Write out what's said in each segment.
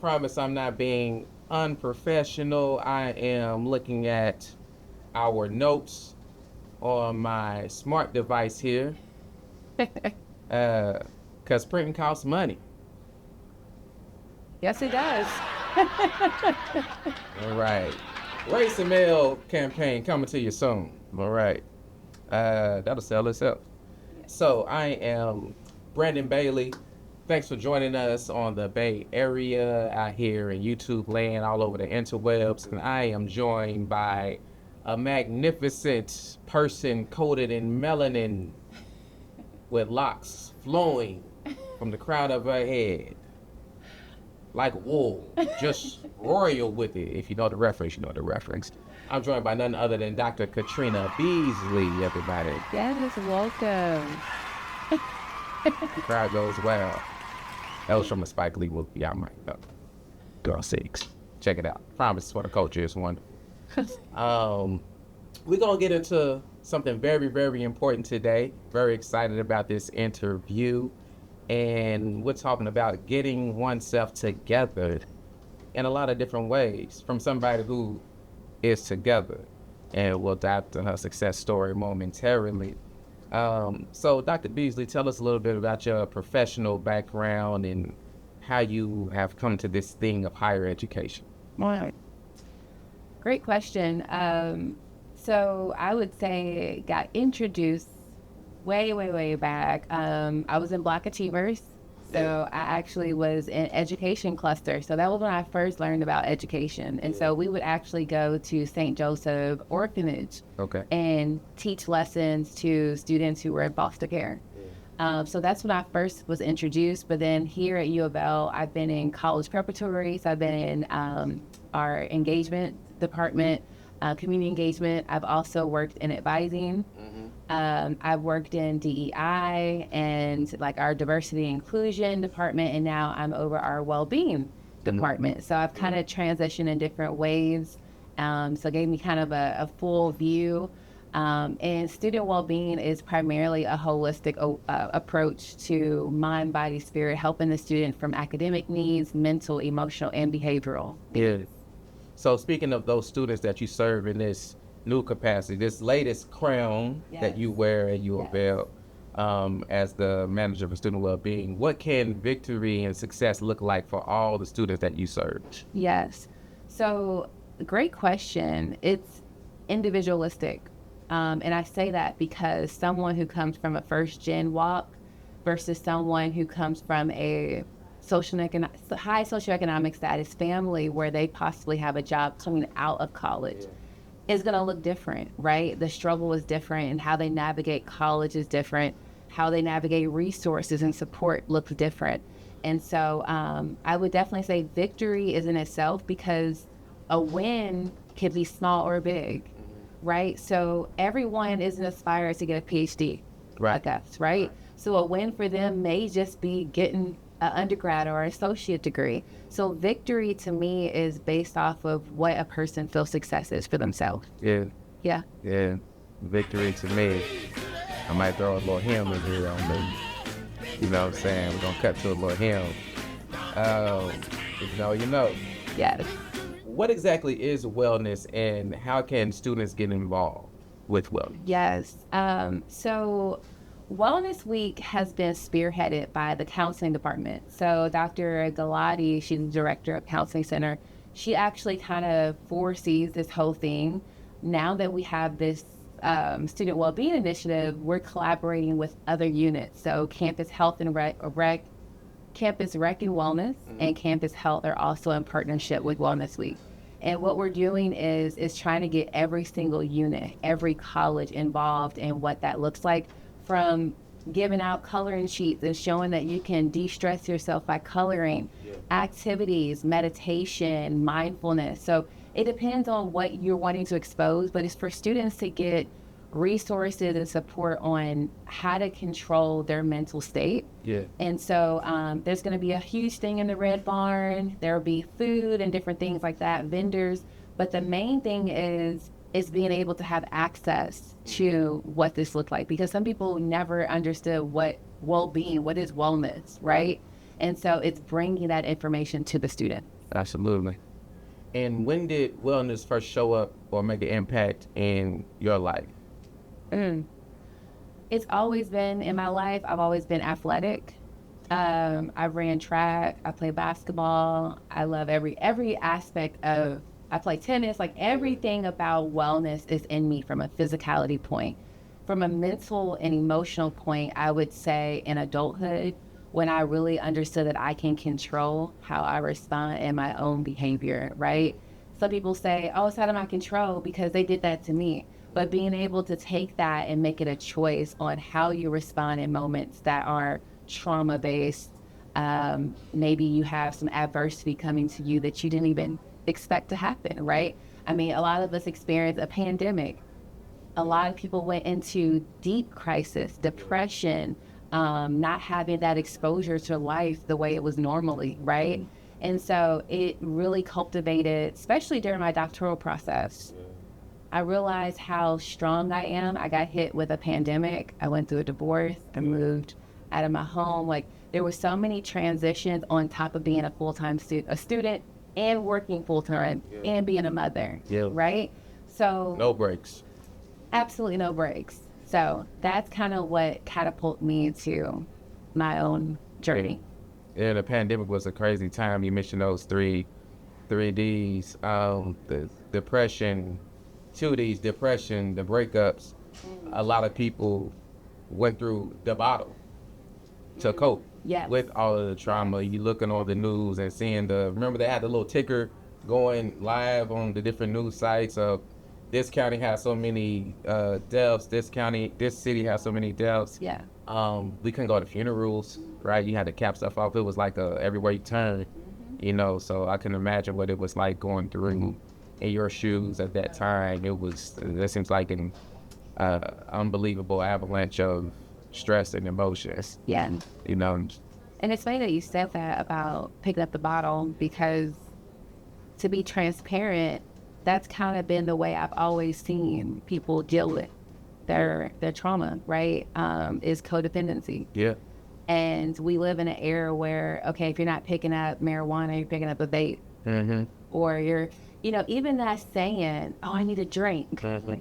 promise I'm not being unprofessional. I am looking at our notes on my smart device here, because printing costs money. Yes, it does. All right. Race and Mail campaign coming to you soon. All right. That'll sell itself. So I am Brandon Bailey. Thanks for joining us on the Bay Area, out here in YouTube land, all over the interwebs. And I am joined by a magnificent person coated in melanin with locks flowing from the crown of her head like wool, just royal with it. If you know the reference, you know the reference. I'm joined by none other than Dr. Katrina Beasley, everybody. Yes, welcome. The crowd goes wild. That was from a Spike Lee movie. I might know. Girl Six. Check it out. Promise for the culture is wonderful. We're going to get into something very, very important today. Very excited about this interview. And we're talking about getting oneself together in a lot of different ways from somebody who is together. And we'll dive into her success story momentarily. So Dr. Beasley, tell us a little bit about your professional background and how you have come to this thing of higher education. Well, great question. So I would say got introduced way back. I was in Black Achievers. So I actually was in education cluster. So that was when I first learned about education. And so we would actually go to St. Joseph Orphanage and teach lessons to students who were in foster care. So that's when I first was introduced. But then here at U of L, I've been in college preparatories. I've been in our engagement department, community engagement. I've also worked in advising. I've worked in DEI and like our diversity and inclusion department, and now I'm over our well-being department. So I've kind of transitioned in different ways. So it gave me kind of a full view. And student well-being is primarily a holistic approach to mind, body, spirit, helping the student from academic needs, mental, emotional, and behavioral. Yeah. So speaking of those students that you serve in this new capacity, this latest crown that you wear at U of L as the manager for student well-being, what can victory and success look like for all the students that you serve? Yes. So great question. It's individualistic. And I say that because someone who comes from a first-gen walk versus someone who comes from a high socioeconomic status family where they possibly have a job coming out of college is going to look different, right? The struggle is different, and how they navigate college is different. How they navigate resources and support looks different. And so I would definitely say victory is in itself, because a win can be small or big, right? So everyone isn't aspired to get a PhD, I guess, right? So a win for them may just be getting an undergrad or associate degree. So victory to me is based off of what a person feels success is for themselves. Yeah. Yeah. Victory to me, I might throw a little hymn in here on me. You know what I'm saying? We're gonna cut to a little hymn. You know. Yes. What exactly is wellness, and how can students get involved with wellness? Yes. So Wellness Week has been spearheaded by the counseling department. So Dr. Galati, she's the director of Counseling Center. She actually kind of foresees this whole thing. Now that we have this student well-being initiative, we're collaborating with other units. So Campus Health and Campus Rec and Wellness and Campus Health are also in partnership with Wellness Week. And what we're doing is trying to get every single unit, every college involved in what that looks like, from giving out coloring sheets and showing that you can de-stress yourself by coloring, activities, meditation, mindfulness. So it depends on what you're wanting to expose, but it's for students to get resources and support on how to control their mental state. Yeah. And so there's going to be a huge thing in the Red Barn. There will be food and different things like that, vendors. But the main thing is being able to have access to what this looked like, because some people never understood what well-being, what is wellness, right? And so it's bringing that information to the student. Absolutely. And when did wellness first show up or make an impact in your life? It's always been in my life. I've always been athletic. I ran track. I played basketball. I love every aspect of. I play tennis. Like everything about wellness is in me from a physicality point. From a mental and emotional point, I would say in adulthood, when I really understood that I can control how I respond in my own behavior, right? Some people say, oh, it's out of my control because they did that to me. But being able to take that and make it a choice on how you respond in moments that are trauma-based, maybe you have some adversity coming to you that you didn't even expect to happen, right? I mean, a lot of us experienced a pandemic. A lot of people went into deep crisis, depression, not having that exposure to life the way it was normally, right? And so it really cultivated, especially during my doctoral process. I realized how strong I am. I got hit with a pandemic. I went through a divorce. I moved out of my home. Like there were so many transitions on top of being a full-time student and working full-time and being a mother, right? So no breaks. Absolutely no breaks. So that's kind of what catapulted me into my own journey. Yeah, the pandemic was a crazy time. You mentioned those three Ds, the depression, 2 Ds, depression, the breakups. A lot of people went through the bottle to cope with all of the trauma. You looking on the news and seeing remember they had the little ticker going live on the different news sites of this county has so many deaths, this city has so many deaths. Yeah. We couldn't go to funerals, right? You had to cap stuff off. It was like everywhere you turn, so I can imagine what it was like going through in your shoes at that time. That seems like an unbelievable avalanche of stress and emotions. Yeah. And it's funny that you said that about picking up the bottle because to be transparent, that's kind of been the way I've always seen people deal with their trauma, right? Is codependency. Yeah. And we live in an era where, okay, if you're not picking up marijuana, you're picking up a vape. Mm-hmm. Or you're, even that saying, oh, I need a drink. Mm-hmm.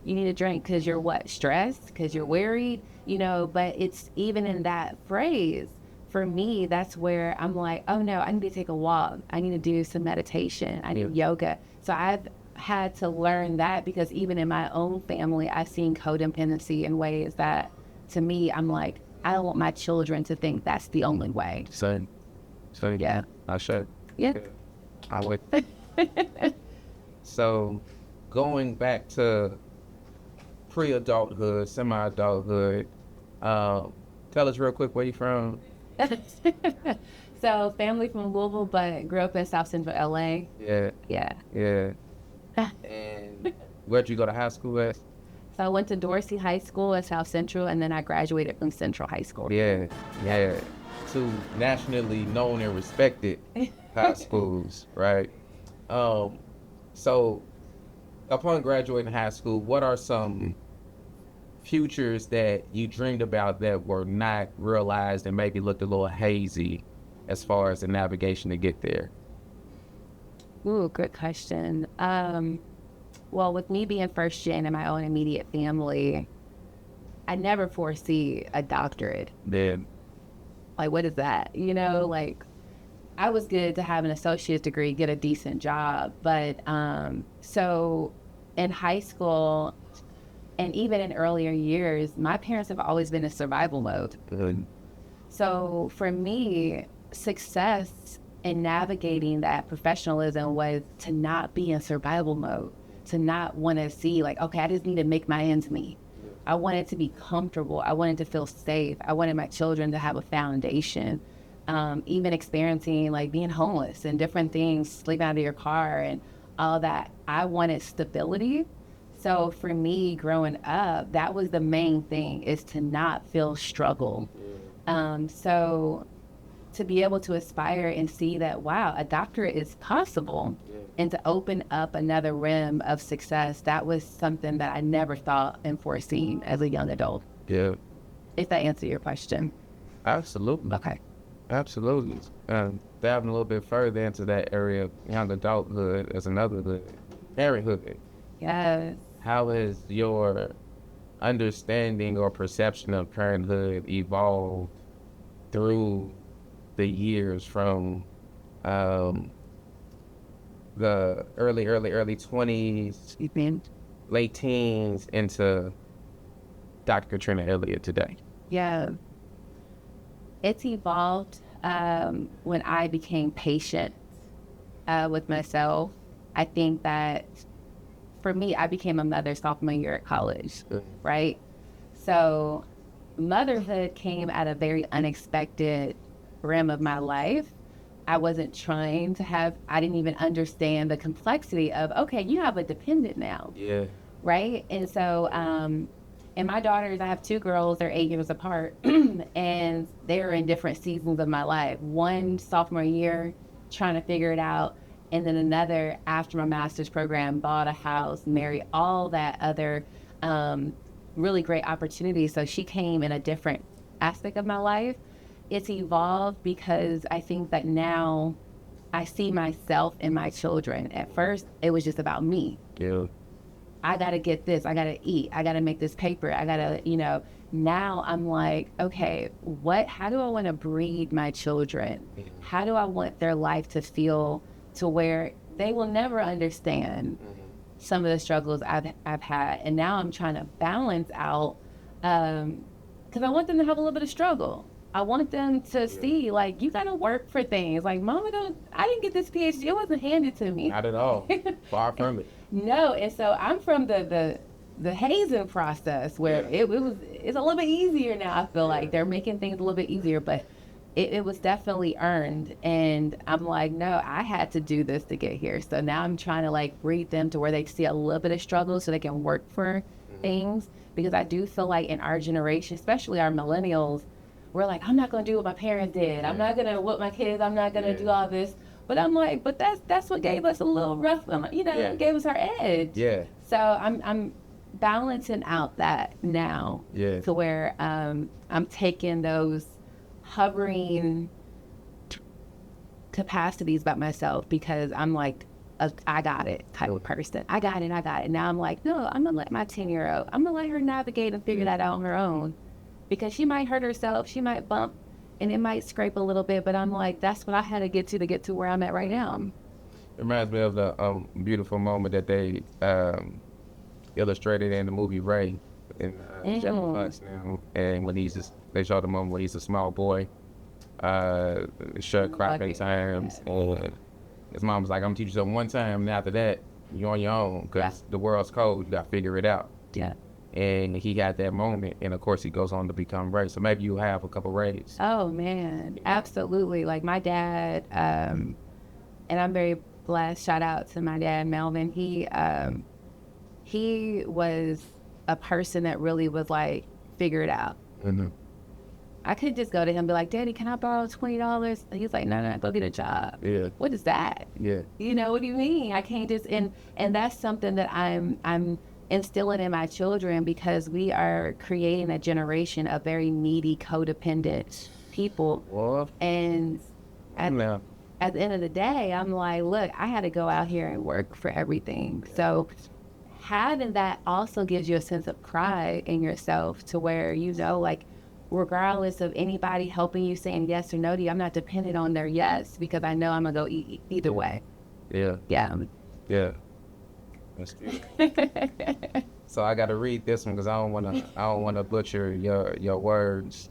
You need a drink because you're what? Stressed? Because you're worried? But it's even in that phrase. For me, that's where I'm like, oh no, I need to take a walk. I need to do some meditation. I need yoga. So I've had to learn that because even in my own family, I've seen codependency in ways that to me, I'm like, I don't want my children to think that's the only way. So yeah. I should. Yeah. I would. So going back to pre-adulthood, semi-adulthood, tell us real quick where you from. So family from Louisville, but grew up in South Central LA. Yeah. And where'd you go to high school at? So I went to Dorsey High School at South Central, and then I graduated from Central High School. Yeah. 2 nationally known and respected high schools, right? So upon graduating high school, what are some futures that you dreamed about that were not realized and maybe looked a little hazy as far as the navigation to get there? Ooh, good question. Well, with me being first gen in my own immediate family, I never foresee a doctorate. Then, like, what is that? Like, I was good to have an associate's degree, get a decent job. But so in high school and even in earlier years, my parents have always been in survival mode. Good. So for me, success in navigating that professionalism was to not be in survival mode, to not want to see like, okay, I just need to make my ends meet. I wanted to be comfortable. I wanted to feel safe. I wanted my children to have a foundation. Even experiencing like being homeless and different things, sleeping out of your car and all that. I wanted stability. So for me growing up, that was the main thing, is to not feel struggle. So to be able to aspire and see that, wow, a doctorate is possible, and to open up another rim of success, that was something that I never thought and foreseen as a young adult. Yeah. If that answers your question. Absolutely. Okay. Absolutely. Diving a little bit further into that area of young adulthood as another hood, parenthood. Yes. How has your understanding or perception of parenthood evolved through the years from um, the early 20s, late teens into Dr. Katrina Elliott today? Yeah. It's evolved when I became patient with myself. I think that for me, I became a mother sophomore year at college, right? So motherhood came at a very unexpected rim of my life. I wasn't trying to have, I didn't even understand the complexity of, okay, you have a dependent now, Yeah. right? And so, and my daughters, I have two girls, they're 8 years apart, and they're in different seasons of my life. One sophomore year, trying to figure it out, and then another after my master's program, bought a house, married, all that other really great opportunities. So she came in a different aspect of my life. It's evolved because I think that now I see myself in my children. At first, it was just about me. Yeah. I got to get this. I got to eat. I got to make this paper. I got to, now I'm like, okay, how do I want to breed my children? How do I want their life to feel to where they will never understand some of the struggles I've had? And now I'm trying to balance out, because I want them to have a little bit of struggle. I want them to see, like, you got to work for things. Like, I didn't get this PhD. It wasn't handed to me. Not at all. Far from it. No, and so I'm from the hazing process where it's a little bit easier now. I feel like they're making things a little bit easier, but it was definitely earned. And I'm like, no, I had to do this to get here. So now I'm trying to like breed them to where they see a little bit of struggle so they can work for things. Because I do feel like in our generation, especially our millennials, we're like, I'm not going to do what my parents did. I'm not going to whoop my kids. I'm not going to do all this. But I'm like, but that's what gave us a little rough, gave us our edge. Yeah. So I'm balancing out that now to where I'm taking those hovering capacities about myself because I'm like, I got it type of person. I got it. Now I'm like, no, I'm going to let my 10-year-old, I'm going to let her navigate and figure that out on her own. Because she might hurt herself, she might bump, and it might scrape a little bit, but I'm like, that's what I had to get to where I'm at right now. It reminds me of the beautiful moment that they illustrated in the movie Ray in Jamie Foxx now, and when they showed the moment when he's a small boy, shut cropping times, and his mom was like, I'm gonna teach you something one time, and after that, you're on your own, because the world's cold, you gotta figure it out. Yeah. And he had that moment, and of course he goes on to become Ray. So maybe you have a couple Rays. Oh man, absolutely. Like my dad, and I'm very blessed. Shout out to my dad, Melvin. He was a person that really was like, figure it out. Mm-hmm. I could just go to him and be like, Daddy, can I borrow $20? He's like, no, go get a job. Yeah. What is that? Yeah. What do you mean? I can't just, and that's something that I'm instilling in my children because we are creating a generation of very needy, codependent people. Well, and at the end of the day, I'm like, look, I had to go out here and work for everything. So having that also gives you a sense of pride in yourself to where, like, regardless of anybody helping you saying yes or no to you, I'm not dependent on their yes because I know I'm going to go either way. Yeah. Yeah. Yeah. That's true. So I got to read this one because I don't want to butcher your words.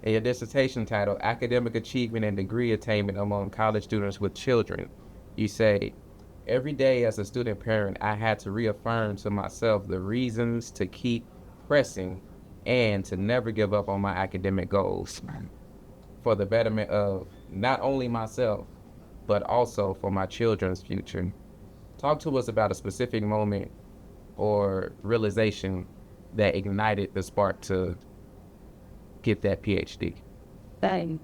In your dissertation title, Academic Achievement and Degree Attainment Among College Students with Children, you say, every day as a student parent, I had to reaffirm to myself the reasons to keep pressing and to never give up on my academic goals for the betterment of not only myself, but also for my children's future. Talk to us about a specific moment or realization that ignited the spark to get that PhD. Dang.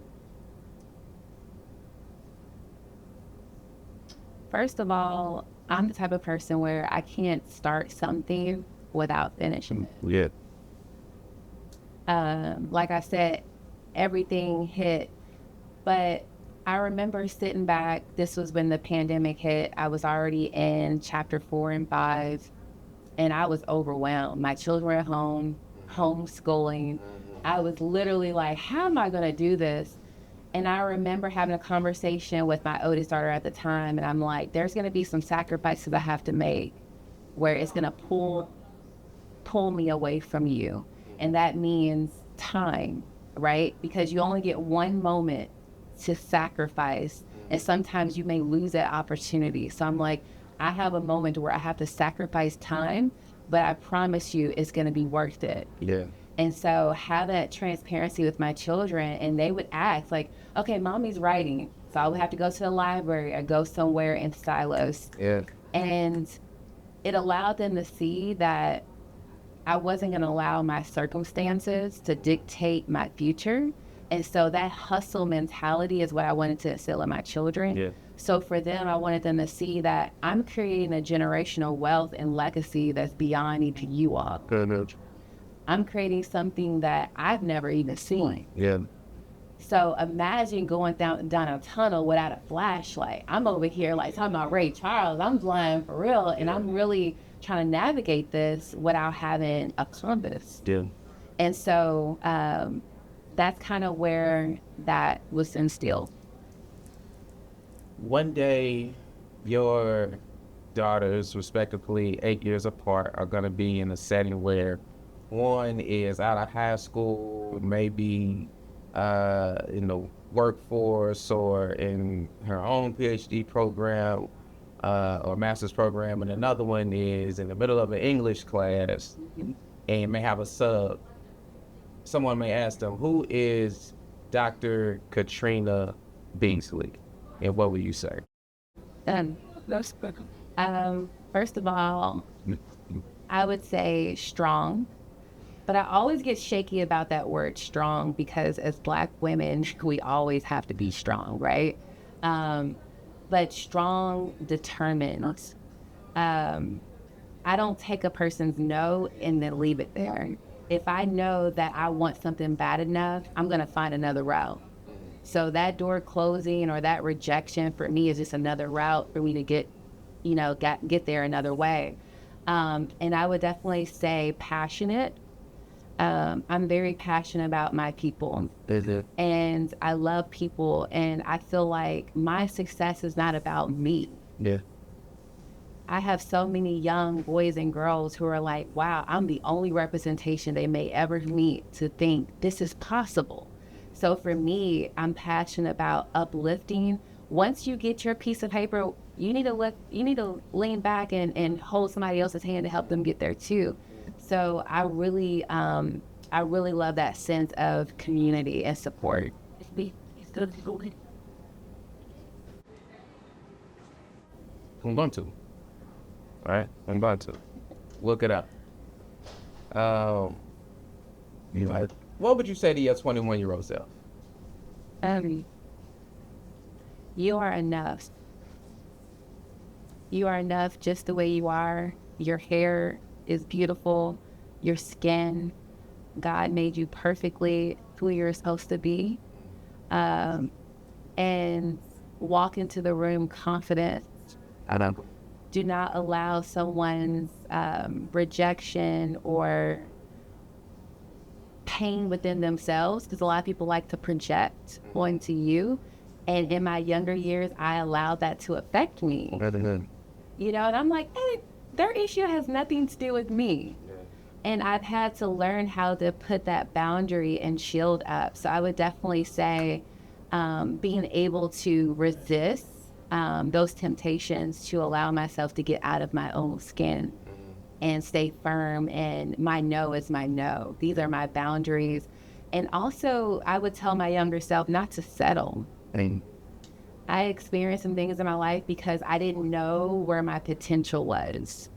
First of all, I'm the type of person where I can't start something without finishing it. Yeah. Like I said, everything hit But I remember sitting back, this was when the pandemic hit. I was already in chapter 4 and 5, and I was overwhelmed. My children were at home, homeschooling. I was literally like, how am I going to do this? And I remember having a conversation with my oldest daughter at the time, and I'm like, there's going to be some sacrifices I have to make where it's going to pull me away from you. And that means time, right? Because you only get one moment to sacrifice, and sometimes you may lose that opportunity. So I'm like, I have a moment where I have to sacrifice time, but I promise you it's going to be worth it. Yeah. And so have that transparency with my children, and they would ask like, okay, mommy's writing, so I would have to go to the library or go somewhere in silos. Yeah. And it allowed them to see that I wasn't going to allow my circumstances to dictate my future. And so that hustle mentality is what I wanted to instill in my children. Yeah. So for them, I wanted them to see that I'm creating a generational wealth and legacy that's beyond even you all. I'm creating something that I've never even seen. Yeah. So imagine going down a tunnel without a flashlight. I'm over here like talking about Ray Charles. I'm blind for real, and I'm really trying to navigate this without having a compass. Yeah. And so that's kind of where that was instilled. One day, your daughters, respectively 8 years apart, are going to be in a setting where one is out of high school, maybe in the workforce or in her own PhD program or master's program, and another one is in the middle of an English class and may have a sub. Someone may ask them, who is Dr. Katrina Beasley? And what would you say? First of all, I would say strong. But I always get shaky about that word strong because as Black women, we always have to be strong, right? But strong, determined. I don't take a person's no and then leave it there. If I know that I want something bad enough, I'm going to find another route. So that door closing or that rejection for me is just another route for me to get there another way. And I would definitely say passionate. I'm very passionate about my people. And I love people, and I feel like my success is not about me. Yeah. I have so many young boys and girls who are like, wow, I'm the only representation they may ever meet to think this is possible. So for me, I'm passionate about uplifting. Once you get your piece of paper, you need to lean back and hold somebody else's hand to help them get there too. So I really love that sense of community and support. I'm going to. All right, I'm going to. Look it up. What would you say to your 21-year-old self? You are enough. You are enough just the way you are. Your hair is beautiful. Your skin, God made you perfectly who you're supposed to be. And walk into the room confident. Do not allow someone's rejection or pain within themselves, because a lot of people like to project onto you. And in my younger years, I allowed that to affect me. And I'm like, hey, their issue has nothing to do with me. And I've had to learn how to put that boundary and shield up. So I would definitely say being able to resist those temptations to allow myself to get out of my own skin and stay firm. And my no is my no. These are my boundaries. And also, I would tell my younger self not to settle. I experienced some things in my life because I didn't know where my potential was.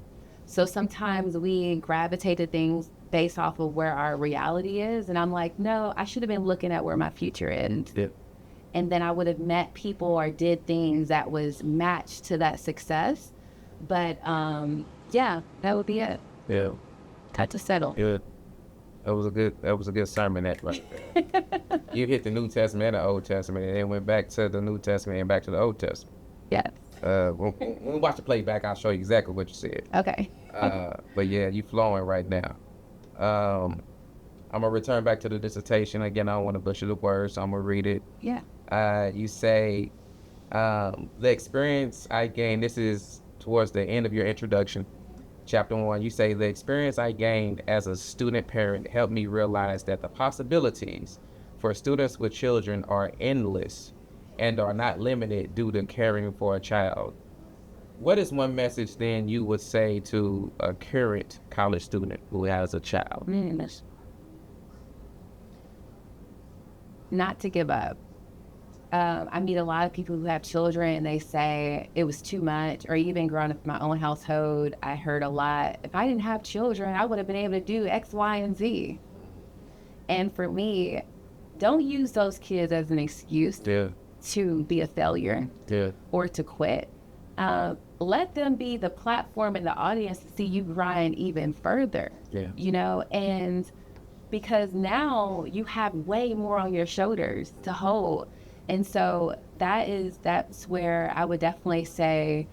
So sometimes we gravitate to things based off of where our reality is. And I'm like, no, I should have been looking at where my future is. Yep. And then I would have met people or did things that was matched to that success. But yeah, that would be it. Yeah. Got to settle. Good. That was a good sermon that right there. You hit the New Testament and the Old Testament, and then went back to the New Testament and back to the Old Testament. Yes. When we watch the playback, I'll show you exactly what you said. Okay. But yeah, you flowing right now. I'm gonna return back to the dissertation again. I don't want to butcher the words, so I'm gonna read it. Yeah. You say the experience I gained. This is towards the end of your introduction, chapter 1. You say the experience I gained as a student parent helped me realize that the possibilities for students with children are endless and are not limited due to caring for a child. What is one message then you would say to a current college student who has a child? Not to give up. I meet a lot of people who have children and they say it was too much, or even growing up in my own household, I heard a lot, if I didn't have children, I would have been able to do X, Y, and Z. And for me, don't use those kids as an excuse to be a failure or to quit. Let them be the platform and the audience to see you grind even further, you know, and because now you have way more on your shoulders to hold. And so that's where I would definitely say,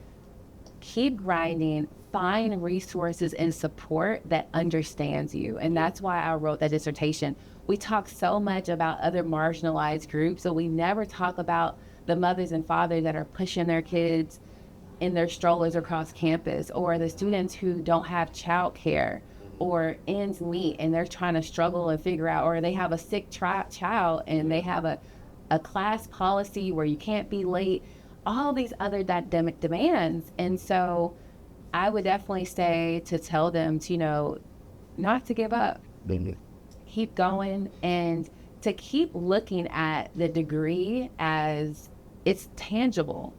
keep grinding, find resources and support that understands you. And that's why I wrote that dissertation. We talk so much about other marginalized groups, so we never talk about the mothers and fathers that are pushing their kids in their strollers across campus, or the students who don't have childcare or ends meet and they're trying to struggle and figure out, or they have a sick child and they have a class policy where you can't be late, all these other dynamic demands. And so I would definitely say to tell them to, you know, not to give up, keep going, and to keep looking at the degree as it's tangible.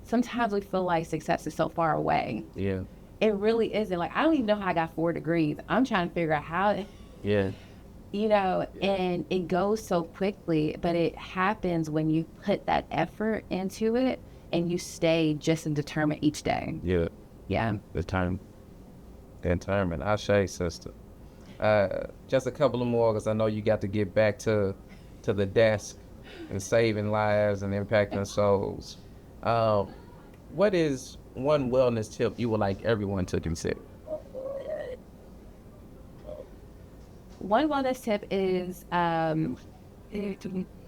Sometimes we feel like success is so far away. Yeah. It really isn't. Like, I don't even know how I got 4 degrees. I'm trying to figure out how. Yeah. You know, and it goes so quickly, but it happens when you put that effort into it and you stay just and determined each day. Yeah. Yeah. Determined. I say, sister. Just a couple of more, because I know you got to get back to the desk and saving lives and impacting souls. What is one wellness tip you would like everyone to consider? One wellness tip is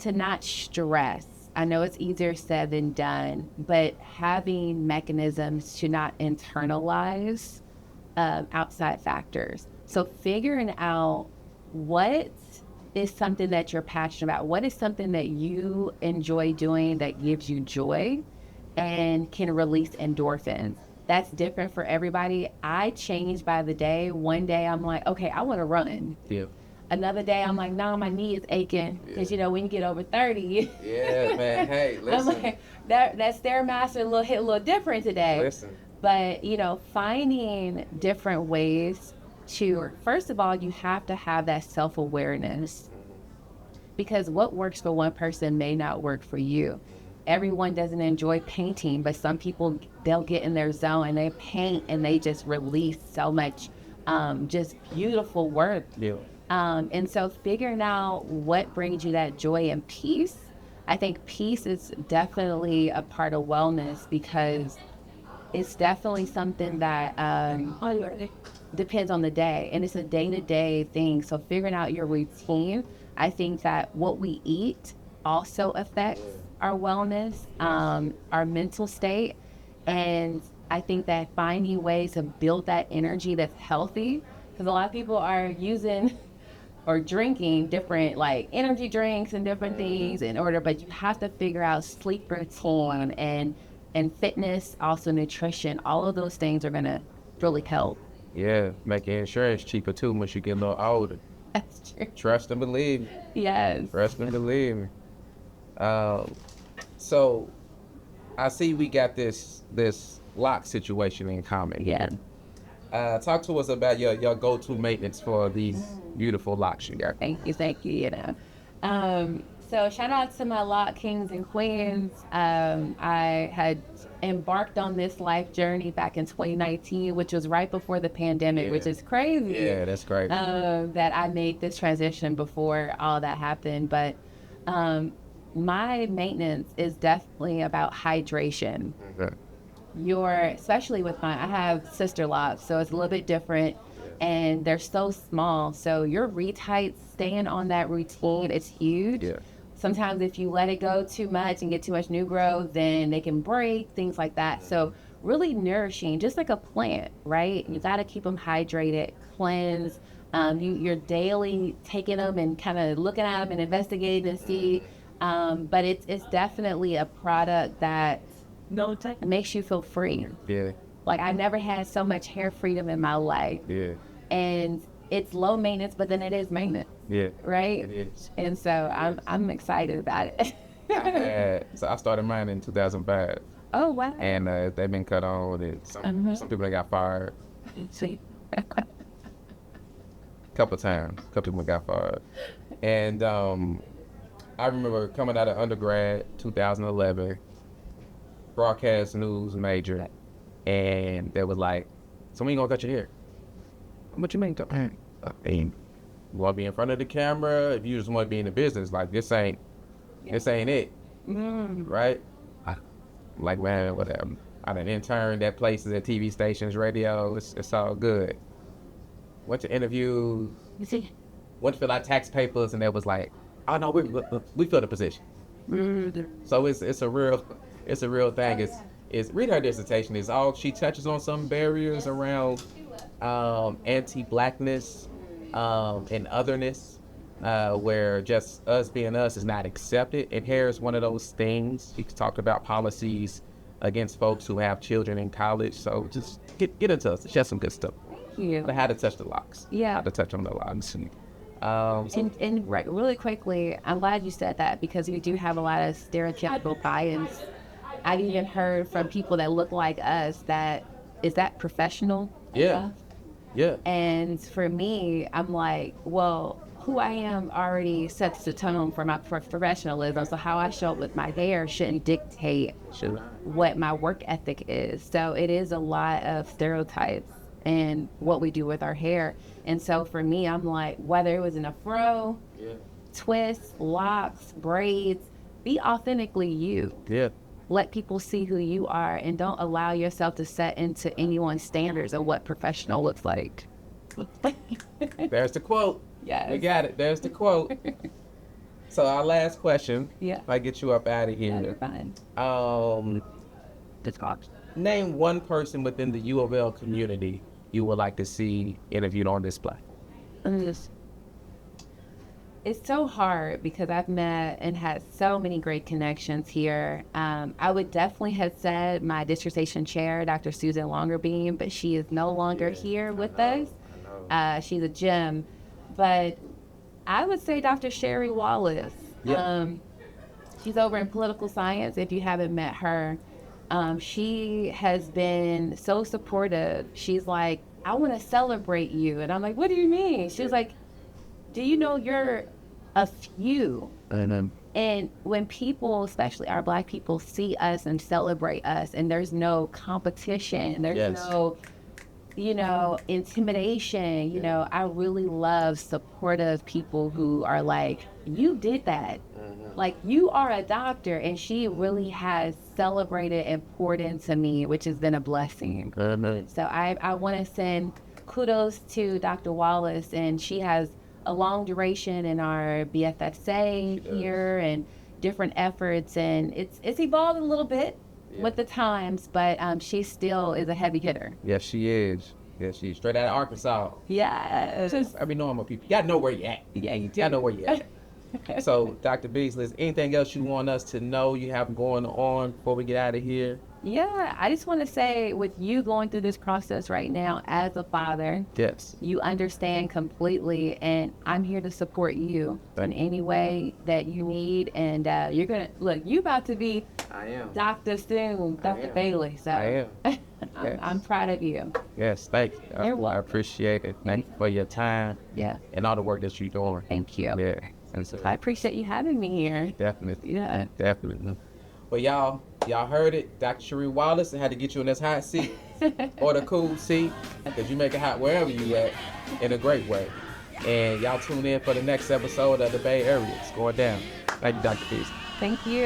to not stress. I know it's easier said than done, but having mechanisms to not internalize outside factors. So figuring out what is something that you're passionate about, what is something that you enjoy doing that gives you joy and can release endorphins. That's different for everybody. I change by the day. One day I'm like, okay, I want to run. Yeah. Another day I'm like, no, my knee is aching. Because, you know, when you get over 30. Yeah, man. Hey, listen. I'm like, that Stairmaster hit a little different today. Listen. But, you know, finding different ways to, first of all, you have to have that self-awareness. Because what works for one person may not work for you. Everyone doesn't enjoy painting, but some people, they'll get in their zone and they paint and they just release so much just beautiful work. Yeah. And so figuring out what brings you that joy and peace, I think peace is definitely a part of wellness, because it's definitely something that depends on the day, and it's a day-to-day thing. So figuring out your routine, I think that what we eat also affects our wellness, our mental state. And I think that finding ways to build that energy that's healthy, because a lot of people are using or drinking different like energy drinks and different things in order, but you have to figure out sleep routine and fitness, also nutrition. All of those things are gonna really help. Yeah, make your insurance cheaper too once you get a little older. That's true. Trust and believe. Yes. Trust and believe me. So I see we got this lock situation in common. Yeah. Talk to us about your go-to maintenance for these beautiful locks you got. Thank you. You know, So shout out to my lock kings and queens. I had embarked on this life journey back in 2019, which was right before the pandemic, which is crazy. Yeah, that's great. That I made this transition before all that happened. But my maintenance is definitely about hydration. Okay. Especially with I have sister locks, so it's a little bit different. And they're so small, so your retights, staying on that routine, it's huge. Yeah. Sometimes if you let it go too much and get too much new growth, then they can break, things like that. So really nourishing, just like a plant, right? You got to keep them hydrated, cleanse. You're daily taking them and kind of looking at them and investigating to see. But it's definitely a product that makes you feel free. Yeah. Like, I've never had so much hair freedom in my life. Yeah. And it's low maintenance, but then it is maintenance. Yeah. Right? It is. And so I'm excited about it. So I started mine in 2005. Oh, wow. And they've been cut on, and some people that got fired. See. Couple people got fired. And I remember coming out of undergrad, 2011, broadcast news major, and they was like, so when you gonna cut your hair? What you mean? You want to be in front of the camera? If you just want to be in the business, like this ain't it, right? Like, man, whatever. I done interned at places, at TV stations, radio. It's all good. Went to interviews. You see? Went to fill out tax papers, and they was like, oh no, we filled the position. So it's a real thing. It's read her dissertation. Is all she touches on some barriers around anti-blackness and otherness, where just us being us is not accepted. And hair is one of those things. She talked about policies against folks who have children in college. So just get into us. Share some good stuff. Yeah. How to touch the locks. Yeah. How to touch on the locks. And really quickly, I'm glad you said that, because we do have a lot of stereotypical bias. I've even heard from people that look like us is that professional? Yeah. Yeah. And for me, I'm like, well, who I am already sets the tone for my professionalism. So how I show up with my hair shouldn't dictate what my work ethic is. So it is a lot of stereotypes and what we do with our hair. And so for me, I'm like, whether it was in a fro, twists, locks, braids, be authentically you. Yeah. Let people see who you are, and don't allow yourself to set into anyone's standards of what professional looks like. There's the quote. Yes. We got it. There's the quote. So our last question. Yeah. If I get you up out of here. Fine. Name one person within the U of L community you would like to see interviewed on display. It's so hard because I've met and had so many great connections here. I would definitely have said my dissertation chair, Dr. Susan Longerbeam, but she is no longer here with us. She's a gem. But I would say Dr. Sherry Wallace. She's over in political science, if you haven't met her. She has been so supportive. She's like, I want to celebrate you. And I'm like, what do you mean? She was like, do you know you're a few? And when people, especially our Black people, see us and celebrate us, and there's no competition, there's no, intimidation, I really love supportive people who are like, you did that. Like, you are a doctor. And she really has celebrated and poured into me, which has been a blessing. So I want to send kudos to Dr. Wallace, and she has a long duration in our BFSA here and different efforts, and it's evolved a little bit with the times, but she still is a heavy hitter. Yes, she is. Yes, she's straight out of Arkansas. Yes. I be knowing my people. You gotta know where you at. Yeah, you do. You gotta know where you at. So, Dr. Beasley, is anything else you want us to know you have going on before we get out of here? Yeah, I just want to say, with you going through this process right now as a father, yes, you understand completely, and I'm here to support you in any way that you need. And you're gonna look. You about to be Dr. soon, Dr. Bailey. So I am. I'm proud of you. Yes, thank you. You're welcome. I appreciate it. Thank you for your time. Yeah. And all the work that you're doing. Thank you. Yeah. And so, I appreciate you having me here. definitely. Yeah. Definitely. Well, y'all heard it. Dr. Cherie Wallace had to get you in this hot seat or the cool seat because you make it hot wherever you at in a great way. And y'all tune in for the next episode of the Bae Area. It's going down. Thank you, Dr. Beasley. Thank you.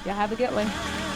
Y'all have a good one.